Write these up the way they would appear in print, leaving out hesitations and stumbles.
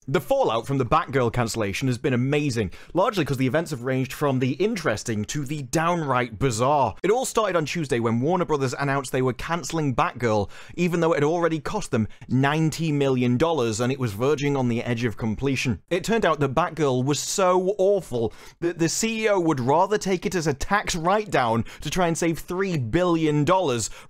The fallout from the Batgirl cancellation has been amazing, largely because the events have ranged from the interesting to the downright bizarre. It all started on Tuesday when Warner Brothers announced they were cancelling Batgirl, even though it had already cost them $90 million and it was verging on the edge of completion. It turned out that Batgirl was so awful that the CEO would rather take it as a tax write-down to try and save $3 billion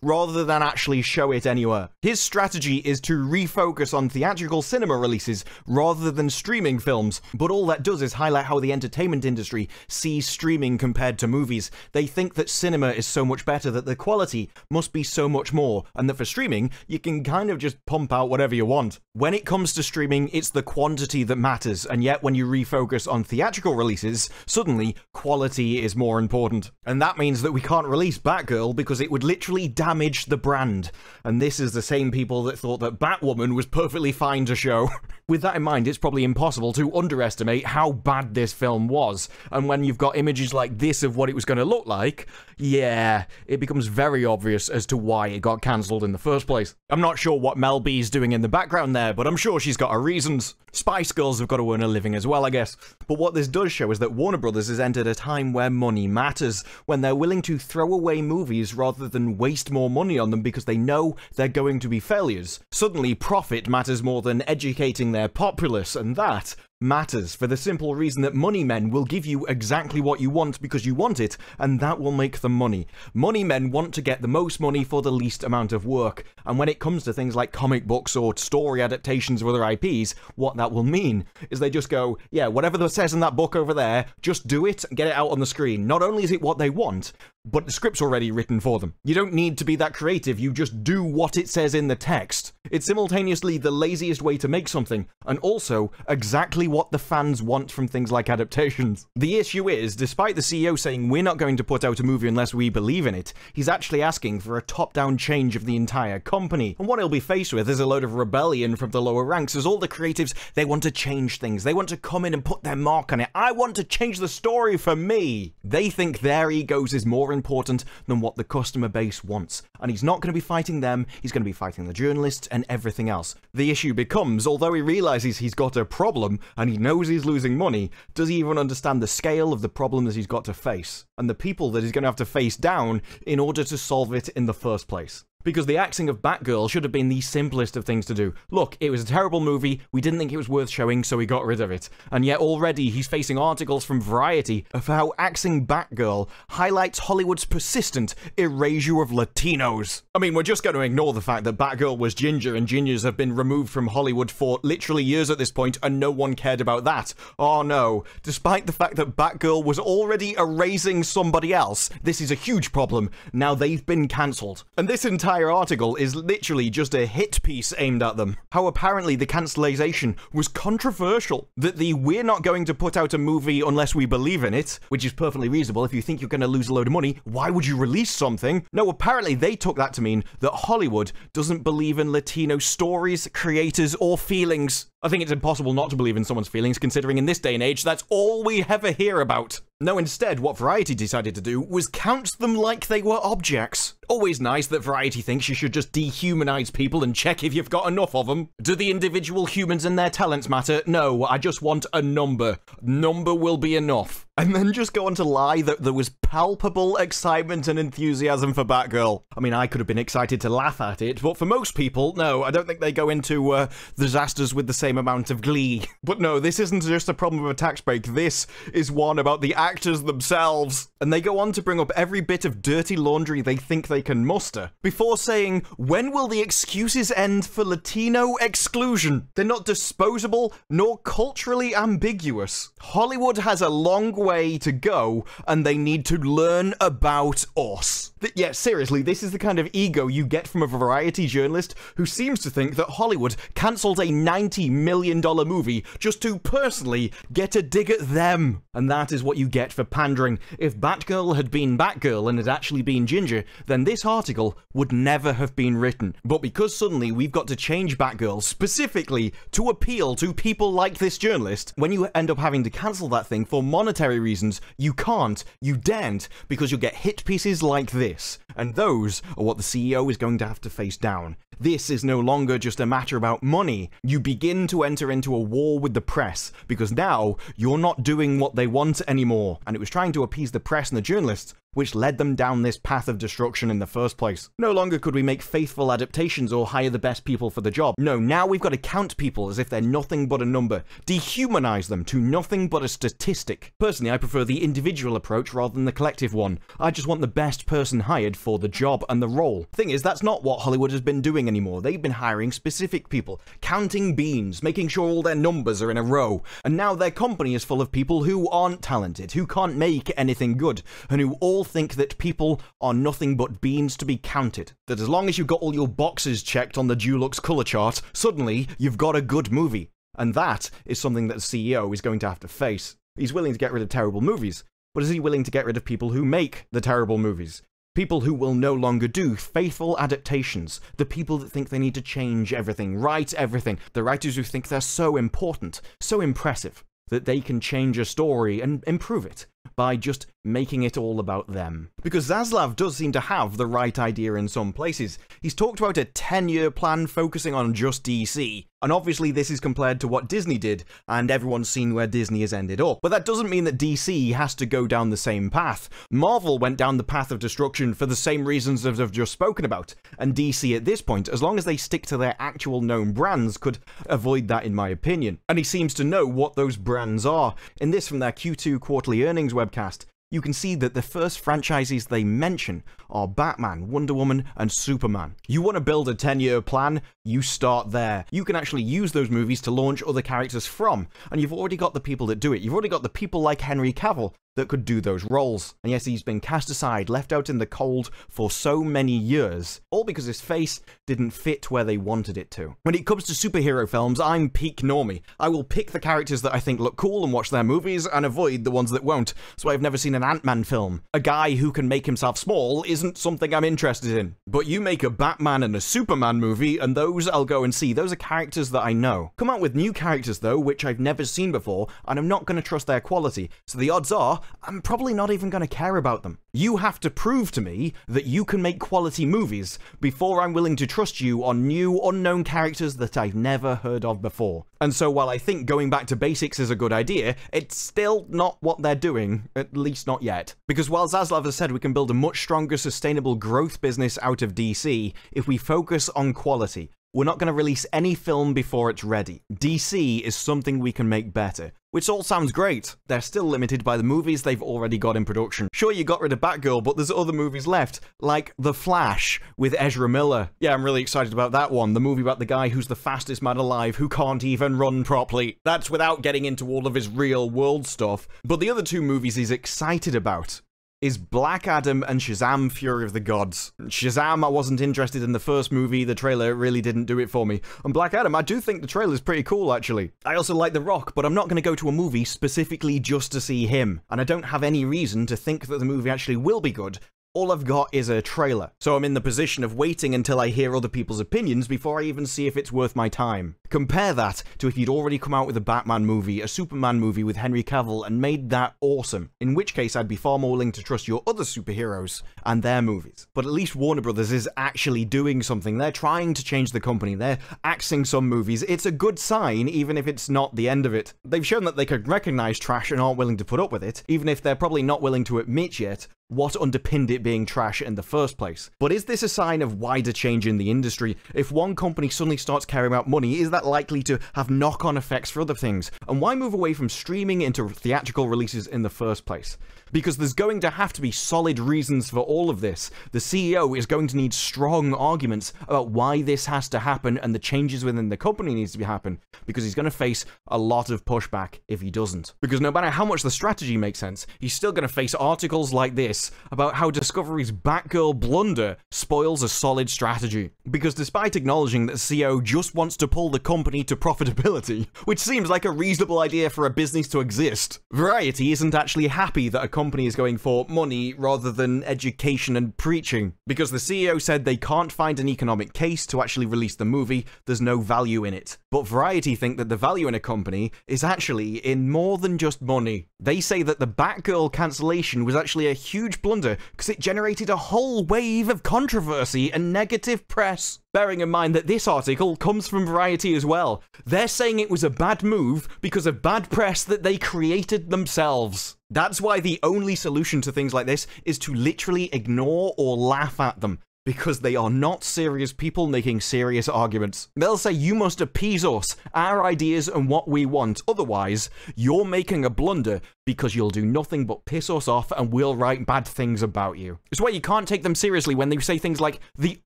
rather than actually show it anywhere. His strategy is to refocus on theatrical cinema releases rather than streaming films, but all that does is highlight how the entertainment industry sees streaming compared to movies. They think that cinema is so much better, that the quality must be so much more, and that for streaming, you can kind of just pump out whatever you want. When it comes to streaming, it's the quantity that matters, and yet when you refocus on theatrical releases, suddenly quality is more important. And that means that we can't release Batgirl because it would literally damage the brand. And this is the same people that thought that Batwoman was perfectly fine to show. With that in mind, it's probably impossible to underestimate how bad this film was. And when you've got images like this of what it was going to look like, yeah, it becomes very obvious as to why it got cancelled in the first place. I'm not sure what Mel B's doing in the background there, but I'm sure she's got her reasons. Spice Girls have got to earn a living as well, I guess. But what this does show is that Warner Brothers has entered a time where money matters, when they're willing to throw away movies rather than waste more money on them because they know they're going to be failures. Suddenly, profit matters more than educating their populace, and that matters for the simple reason that money men will give you exactly what you want because you want it, and that will make them money. Money men want to get the most money for the least amount of work, and when it comes to things like comic books or story adaptations of other IPs, what that will mean is they just go, yeah, whatever it says in that book over there, just do it and get it out on the screen. Not only is it what they want, but the script's already written for them. You don't need to be that creative, you just do what it says in the text. It's simultaneously the laziest way to make something, and also exactly what the fans want from things like adaptations. The issue is, despite the CEO saying we're not going to put out a movie unless we believe in it, he's actually asking for a top-down change of the entire company. And what he'll be faced with is a load of rebellion from the lower ranks, as all the creatives, they want to change things. They want to come in and put their mark on it. I want to change the story for me. They think their egos is more important than what the customer base wants. And he's not going to be fighting them, he's going to be fighting the journalists and everything else. The issue becomes, although he realizes he's got a problem and he knows he's losing money, does he even understand the scale of the problem that he's got to face and the people that he's going to have to face down in order to solve it in the first place? Because the axing of Batgirl should have been the simplest of things to do. Look, it was a terrible movie, we didn't think it was worth showing, so we got rid of it. And yet already he's facing articles from Variety of how axing Batgirl highlights Hollywood's persistent erasure of Latinos. I mean, we're just going to ignore the fact that Batgirl was ginger and gingers have been removed from Hollywood for literally years at this point and no one cared about that. Oh no. Despite the fact that Batgirl was already erasing somebody else, this is a huge problem. Now they've been cancelled. And this entire article is literally just a hit piece aimed at them. How apparently the cancellation was controversial. That the we're not going to put out a movie unless we believe in it, which is perfectly reasonable. If you think you're going to lose a load of money, why would you release something? No, apparently they took that to mean that Hollywood doesn't believe in Latino stories, creators, or feelings. I think it's impossible not to believe in someone's feelings, considering in this day and age, that's all we ever hear about. No, instead, what Variety decided to do was count them like they were objects. Always nice that Variety thinks you should just dehumanize people and check if you've got enough of them. Do the individual humans and their talents matter? No, I just want a number. Number will be enough. And then just go on to lie that there was palpable excitement and enthusiasm for Batgirl. I mean, I could have been excited to laugh at it, but for most people, no, I don't think they go into disasters with the same amount of glee. But no, this isn't just a problem of a tax break, this is one about the actors themselves. And they go on to bring up every bit of dirty laundry they think they can muster, before saying, when will the excuses end for Latino exclusion? They're not disposable, nor culturally ambiguous. Hollywood has a long way to go, and they need to learn about us. Yeah, seriously, this is the kind of ego you get from a Variety journalist who seems to think that Hollywood cancelled a $90 million movie just to personally get a dig at them. And that is what you get for pandering. If Batgirl had been Batgirl and had actually been ginger, then this article would never have been written. But because suddenly we've got to change Batgirl specifically to appeal to people like this journalist, when you end up having to cancel that thing for monetary reasons, you can't, you daren't, because you'll get hit pieces like this. And those are what the CEO is going to have to face down. This is no longer just a matter about money. You begin to enter into a war with the press, because now you're not doing what they want anymore. And it was trying to appease the press and the journalists, which led them down this path of destruction in the first place. No longer could we make faithful adaptations or hire the best people for the job. No, now we've got to count people as if they're nothing but a number, dehumanize them to nothing but a statistic. Personally, I prefer the individual approach rather than the collective one. I just want the best person hired for the job and the role. Thing is, that's not what Hollywood has been doing anymore. They've been hiring specific people, counting beans, making sure all their numbers are in a row, and now their company is full of people who aren't talented, who can't make anything good, and who all think that people are nothing but beans to be counted. That as long as you've got all your boxes checked on the Dulux color chart, suddenly you've got a good movie. And that is something that the CEO is going to have to face. He's willing to get rid of terrible movies, but is he willing to get rid of people who make the terrible movies? People who will no longer do faithful adaptations. The people that think they need to change everything, write everything. The writers who think they're so important, so impressive, that they can change a story and improve it by just making it all about them. Because Zaslav does seem to have the right idea in some places. He's talked about a 10-year plan focusing on just DC, and obviously this is compared to what Disney did, and everyone's seen where Disney has ended up. But that doesn't mean that DC has to go down the same path. Marvel went down the path of destruction for the same reasons as I've just spoken about, and DC at this point, as long as they stick to their actual known brands, could avoid that in my opinion. And he seems to know what those brands are. In this from their Q2 quarterly earnings webcast, you can see that the first franchises they mention are Batman, Wonder Woman, and Superman. You want to build a 10-year plan? You start there. You can actually use those movies to launch other characters from, and you've already got the people that do it. You've already got the people like Henry Cavill that could do those roles. And yes, he's been cast aside, left out in the cold for so many years, all because his face didn't fit where they wanted it to. When it comes to superhero films, I'm peak normie. I will pick the characters that I think look cool and watch their movies, and avoid the ones that won't. So I've never seen an Ant-Man film. A guy who can make himself small isn't something I'm interested in. But you make a Batman and a Superman movie, and those I'll go and see. Those are characters that I know. Come out with new characters though, which I've never seen before, and I'm not going to trust their quality. So the odds are, I'm probably not even going to care about them. You have to prove to me that you can make quality movies before I'm willing to trust you on new, unknown characters that I've never heard of before. And so while I think going back to basics is a good idea, it's still not what they're doing, at least not yet. Because while Zaslav has said we can build a much stronger, sustainable growth business out of DC if we focus on quality, we're not going to release any film before it's ready. DC is something we can make better. Which all sounds great. They're still limited by the movies they've already got in production. Sure, you got rid of Batgirl, but there's other movies left, like The Flash with Ezra Miller. Yeah, I'm really excited about that one. The movie about the guy who's the fastest man alive who can't even run properly. That's without getting into all of his real world stuff. But the other two movies he's excited about is Black Adam and Shazam! Fury of the Gods. Shazam! I wasn't interested in the first movie, the trailer really didn't do it for me. And Black Adam, I do think the trailer's pretty cool actually. I also like The Rock, but I'm not going to go to a movie specifically just to see him. And I don't have any reason to think that the movie actually will be good. All I've got is a trailer, so I'm in the position of waiting until I hear other people's opinions before I even see if it's worth my time. Compare that to if you'd already come out with a Batman movie, a Superman movie with Henry Cavill and made that awesome, in which case I'd be far more willing to trust your other superheroes and their movies. But at least Warner Brothers is actually doing something. They're trying to change the company. They're axing some movies. It's a good sign, even if it's not the end of it. They've shown that they can recognize trash and aren't willing to put up with it, even if they're probably not willing to admit yet what underpinned it being trash in the first place. But is this a sign of wider change in the industry? If one company suddenly starts caring about money, is that likely to have knock-on effects for other things? And why move away from streaming into theatrical releases in the first place? Because there's going to have to be solid reasons for all of this. The CEO is going to need strong arguments about why this has to happen and the changes within the company needs to happen, because he's going to face a lot of pushback if he doesn't. Because no matter how much the strategy makes sense, he's still going to face articles like this about how Discovery's Batgirl blunder spoils a solid strategy. Because despite acknowledging that the CEO just wants to pull the company to profitability, which seems like a reasonable idea for a business to exist, Variety isn't actually happy that a company is going for money rather than education and preaching. Because the CEO said they can't find an economic case to actually release the movie, there's no value in it. But Variety think that the value in a company is actually in more than just money. They say that the Batgirl cancellation was actually a huge blunder because it generated a whole wave of controversy and negative press. Bearing in mind that this article comes from Variety as well. They're saying it was a bad move because of bad press that they created themselves. That's why the only solution to things like this is to literally ignore or laugh at them, because they are not serious people making serious arguments. They'll say, you must appease us, our ideas and what we want, otherwise you're making a blunder because you'll do nothing but piss us off and we'll write bad things about you. It's why you can't take them seriously when they say things like, the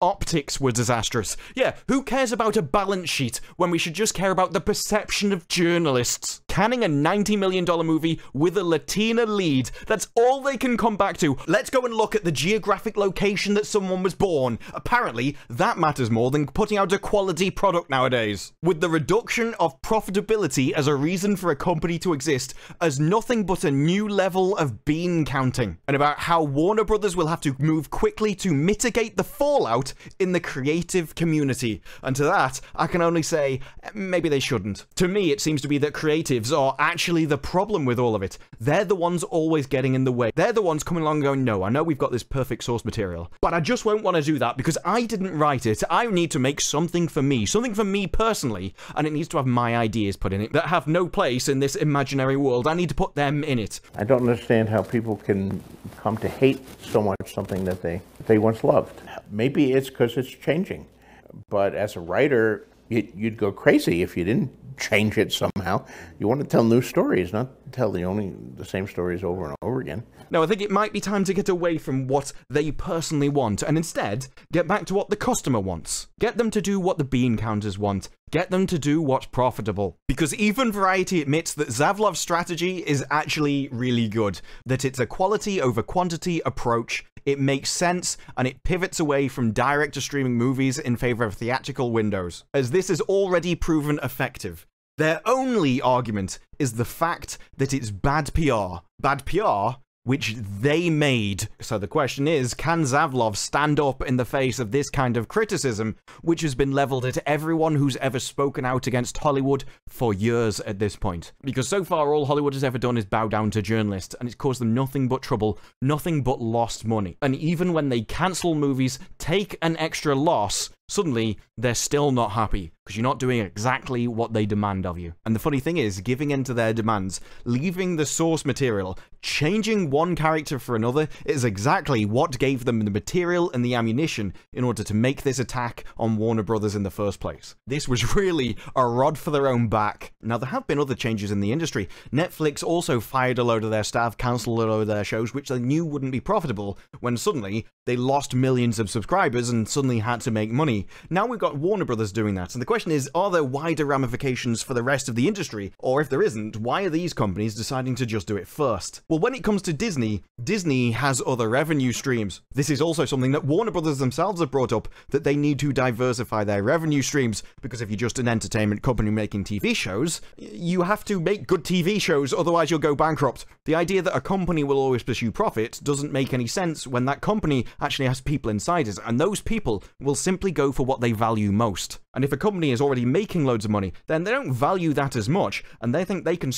optics were disastrous. Yeah, who cares about a balance sheet when we should just care about the perception of journalists? Canning a $90 million movie with a Latina lead, that's all they can come back to. Let's go and look at the geographic location that someone was born. Apparently, that matters more than putting out a quality product nowadays. With the reduction of profitability as a reason for a company to exist as nothing but a new level of bean counting, and about how Warner Brothers will have to move quickly to mitigate the fallout in the creative community. And to that, I can only say, maybe they shouldn't. To me, it seems to be that creatives are actually the problem with all of it. They're the ones always getting in the way. They're the ones coming along and going, no, I know we've got this perfect source material, but I just won't want to do that because I didn't write it. I need to make something for me personally, and it needs to have my ideas put in it that have no place in this imaginary world. I need to put them in it. I don't understand how people can come to hate so much something that they once loved. Maybe it's because it's changing, but as a writer, you'd go crazy if you didn't change it somehow. You want to tell new stories, not tell the same stories over and over again. No, I think it might be time to get away from what they personally want and instead get back to what the customer wants. Get them to do what the bean counters want. Get them to do what's profitable. Because even Variety admits that Zaslav's strategy is actually really good. That it's a quality over quantity approach. It makes sense, and it pivots away from direct-to-streaming movies in favor of theatrical windows, as this is already proven effective. Their only argument is the fact that it's bad PR. Bad PR which they made. So the question is, can Zaslav stand up in the face of this kind of criticism, which has been leveled at everyone who's ever spoken out against Hollywood for years at this point? Because so far, all Hollywood has ever done is bow down to journalists, and it's caused them nothing but trouble, nothing but lost money. And even when they cancel movies, take an extra loss, suddenly they're still not happy, because you're not doing exactly what they demand of you. And the funny thing is, giving in to their demands, leaving the source material, changing one character for another, is exactly what gave them the material and the ammunition in order to make this attack on Warner Brothers in the first place. This was really a rod for their own back. Now, there have been other changes in the industry. Netflix also fired a load of their staff, cancelled a load of their shows, which they knew wouldn't be profitable, when suddenly they lost millions of subscribers and suddenly had to make money. Now we've got Warner Brothers doing that, and the question is, are there wider ramifications for the rest of the industry? Or if there isn't, why are these companies deciding to just do it first? Well, when it comes to Disney, Disney has other revenue streams. This is also something that Warner Brothers themselves have brought up, that they need to diversify their revenue streams, because if you're just an entertainment company making TV shows, you have to make good TV shows, otherwise you'll go bankrupt. The idea that a company will always pursue profit doesn't make any sense when that company actually has people inside it, and those people will simply go for what they value most. And if a company is already making loads of money, then they don't value that as much, and they think they can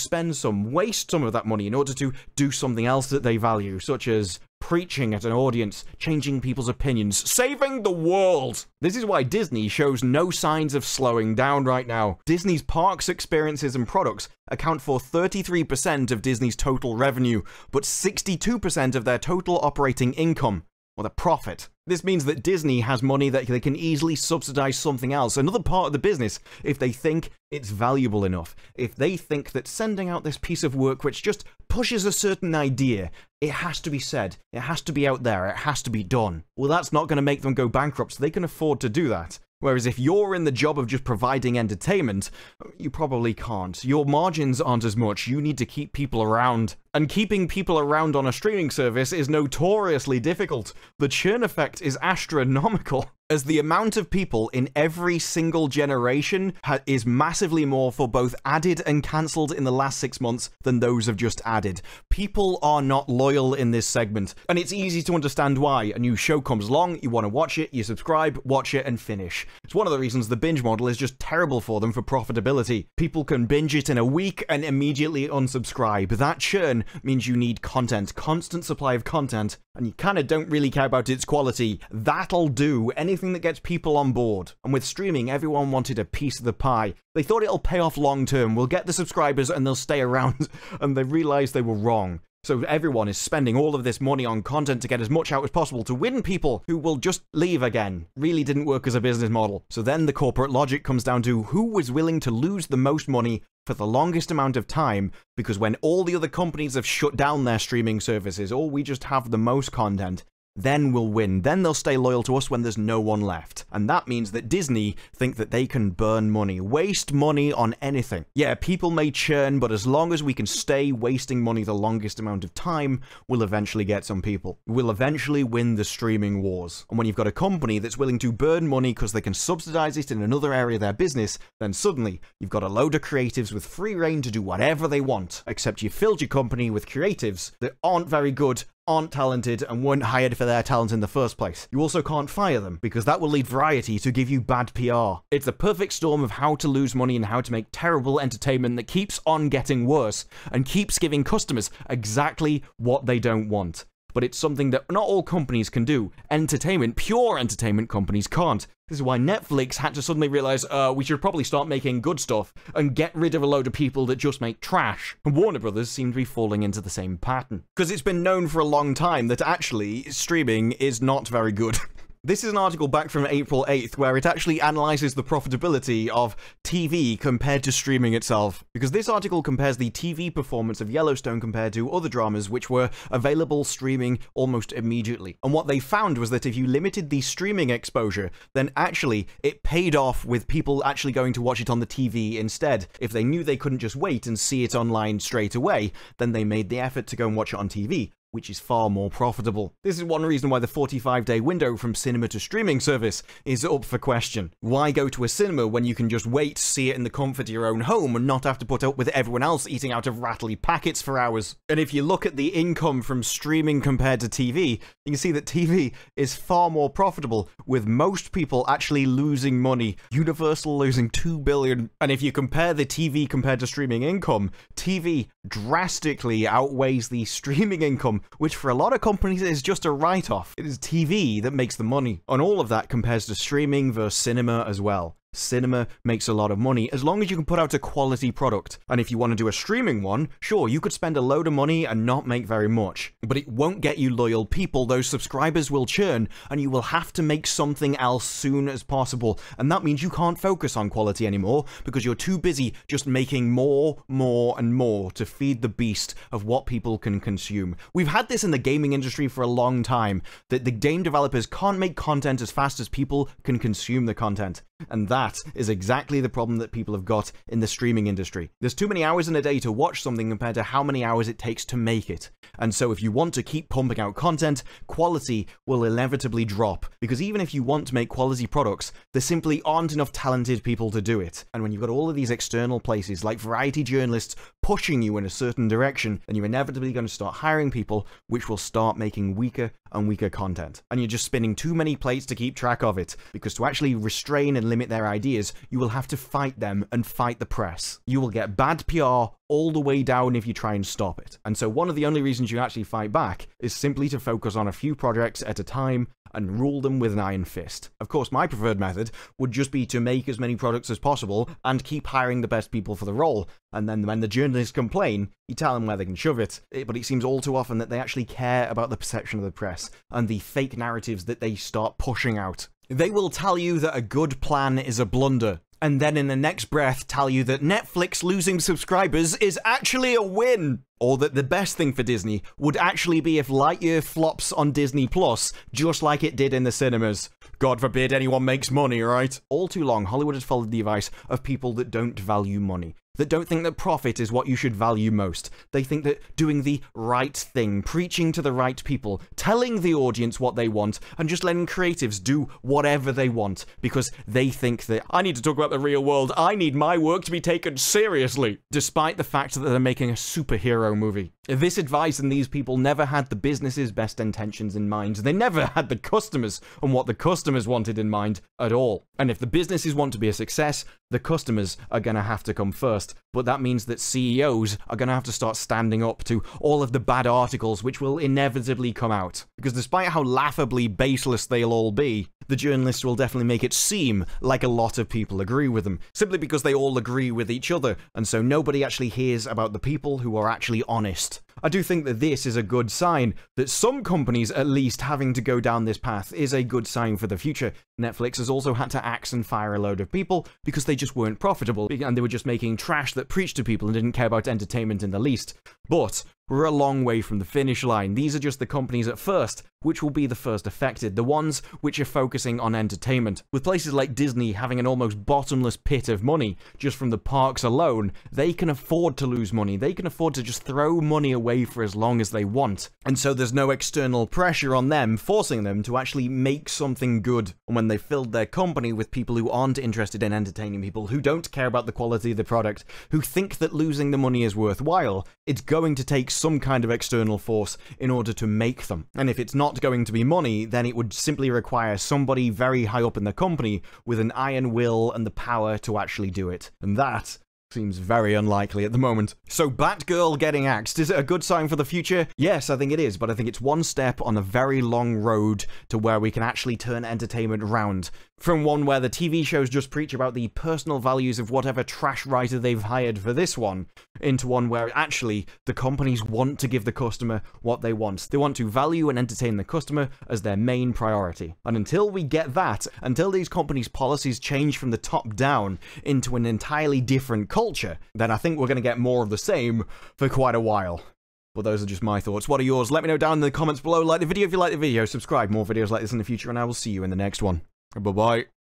waste some of that money in order to do something else that they value, such as preaching at an audience, changing people's opinions, saving the world. This is why Disney shows no signs of slowing down right now. Disney's parks, experiences, and products account for 33% of Disney's total revenue, but 62% of their total operating income, or the profit. This means that Disney has money that they can easily subsidize something else, another part of the business, if they think it's valuable enough. If they think that sending out this piece of work which just pushes a certain idea, it has to be said, it has to be out there, it has to be done. Well, that's not going to make them go bankrupt, so they can afford to do that. Whereas if you're in the job of just providing entertainment, you probably can't. Your margins aren't as much, you need to keep people around. And keeping people around on a streaming service is notoriously difficult. The churn effect is astronomical, as the amount of people in every single generation is massively more for both added and cancelled in the last 6 months than those have just added. People are not loyal in this segment, and it's easy to understand why. A new show comes along, you want to watch it, you subscribe, watch it, and finish. It's one of the reasons the binge model is just terrible for them for profitability. People can binge it in a week and immediately unsubscribe. That churn means you need content, constant supply of content, and you kind of don't really care about its quality, that'll do. Anything that gets people on board. And with streaming, everyone wanted a piece of the pie. They thought it'll pay off long term. We'll get the subscribers and they'll stay around. And they realized they were wrong. So everyone is spending all of this money on content to get as much out as possible to win people who will just leave again. Really didn't work as a business model. So then the corporate logic comes down to who was willing to lose the most money for the longest amount of time, because when all the other companies have shut down their streaming services, or we just have the most content, then we'll win. Then they'll stay loyal to us when there's no one left. And that means that Disney think that they can burn money, waste money on anything. Yeah, people may churn, but as long as we can stay wasting money the longest amount of time, we'll eventually get some people. We'll eventually win the streaming wars. And when you've got a company that's willing to burn money because they can subsidize it in another area of their business, then suddenly you've got a load of creatives with free reign to do whatever they want. Except you filled your company with creatives that aren't very good, aren't talented, and weren't hired for their talent in the first place. You also can't fire them, because that will lead Variety to give you bad PR. It's the perfect storm of how to lose money and how to make terrible entertainment that keeps on getting worse, and keeps giving customers exactly what they don't want. But it's something that not all companies can do. Entertainment, pure entertainment companies can't. This is why Netflix had to suddenly realize, we should probably start making good stuff and get rid of a load of people that just make trash. And Warner Brothers seem to be falling into the same pattern. Because it's been known for a long time that actually streaming is not very good. This is an article back from April 8th where it actually analyzes the profitability of TV compared to streaming itself. Because this article compares the TV performance of Yellowstone compared to other dramas which were available streaming almost immediately. And what they found was that if you limited the streaming exposure, then actually it paid off with people actually going to watch it on the TV instead. If they knew they couldn't just wait and see it online straight away, then they made the effort to go and watch it on TV, which is far more profitable. This is one reason why the 45-day window from cinema to streaming service is up for question. Why go to a cinema when you can just wait, see it in the comfort of your own home and not have to put up with everyone else eating out of rattly packets for hours? And if you look at the income from streaming compared to TV, you can see that TV is far more profitable, with most people actually losing money. Universal losing $2 billion. And if you compare the TV compared to streaming income, TV drastically outweighs the streaming income, which for a lot of companies is just a write-off. It is TV that makes the money. And all of that compares to streaming versus cinema as well. Cinema makes a lot of money as long as you can put out a quality product. And if you want to do a streaming one, sure, you could spend a load of money and not make very much. But it won't get you loyal people. Those subscribers will churn, and you will have to make something else soon as possible. And that means you can't focus on quality anymore because you're too busy just making more, and more to feed the beast of what people can consume. We've had this in the gaming industry for a long time, that the game developers can't make content as fast as people can consume the content. And that is exactly the problem that people have got in the streaming industry. There's too many hours in a day to watch something compared to how many hours it takes to make it. And so if you want to keep pumping out content, quality will inevitably drop. Because even if you want to make quality products, there simply aren't enough talented people to do it. And when you've got all of these external places like variety journalists pushing you in a certain direction, then you're inevitably going to start hiring people which will start making weaker and weaker content. And you're just spinning too many plates to keep track of it. Because to actually restrain and limit their ideas, you will have to fight them and fight the press. You will get bad PR all the way down if you try and stop it. And so one of the only reasons you actually fight back is simply to focus on a few projects at a time and rule them with an iron fist. Of course, my preferred method would just be to make as many products as possible and keep hiring the best people for the role. And then when the journalists complain, you tell them where they can shove it. But it seems all too often that they actually care about the perception of the press and the fake narratives that they start pushing out. They will tell you that a good plan is a blunder, and then in the next breath tell you that Netflix losing subscribers is actually a win. Or that the best thing for Disney would actually be if Lightyear flops on Disney Plus, just like it did in the cinemas. God forbid anyone makes money, right? All too long, Hollywood has followed the advice of people that don't value money, that don't think that profit is what you should value most. They think that doing the right thing, preaching to the right people, telling the audience what they want, and just letting creatives do whatever they want, because they think that, I need to talk about the real world, I need my work to be taken seriously, despite the fact that they're making a superhero their own movie. This advice and these people never had the business's best intentions in mind. They never had the customers and what the customers wanted in mind at all. And if the businesses want to be a success, the customers are going to have to come first. But that means that CEOs are going to have to start standing up to all of the bad articles which will inevitably come out. Because despite how laughably baseless they'll all be, the journalists will definitely make it seem like a lot of people agree with them, simply because they all agree with each other, and so nobody actually hears about the people who are actually honest. I do think that this is a good sign, that some companies at least having to go down this path is a good sign for the future. Netflix has also had to axe and fire a load of people because they just weren't profitable, and they were just making trash that preached to people and didn't care about entertainment in the least. But we're a long way from the finish line. These are just the companies at first, which will be the first affected, the ones which are focusing on entertainment. With places like Disney having an almost bottomless pit of money just from the parks alone, they can afford to lose money. They can afford to just throw money away for as long as they want. And so there's no external pressure on them forcing them to actually make something good. And when they filled their company with people who aren't interested in entertaining people, who don't care about the quality of the product, who think that losing the money is worthwhile, it's going to take some kind of external force in order to make them. And if it's not going to be money, then it would simply require somebody very high up in the company with an iron will and the power to actually do it. And that seems very unlikely at the moment. So Batgirl getting axed, is it a good sign for the future? Yes, I think it is, but I think it's one step on a very long road to where we can actually turn entertainment around. From one where the TV shows just preach about the personal values of whatever trash writer they've hired for this one, into one where actually the companies want to give the customer what they want. They want to value and entertain the customer as their main priority. And until we get that, until these companies' policies change from the top down into an entirely different culture, then I think we're going to get more of the same for quite a while. But those are just my thoughts. What are yours? Let me know down in the comments below. Like the video if you like the video. Subscribe. More videos like this in the future, and I will see you in the next one. Bye-bye.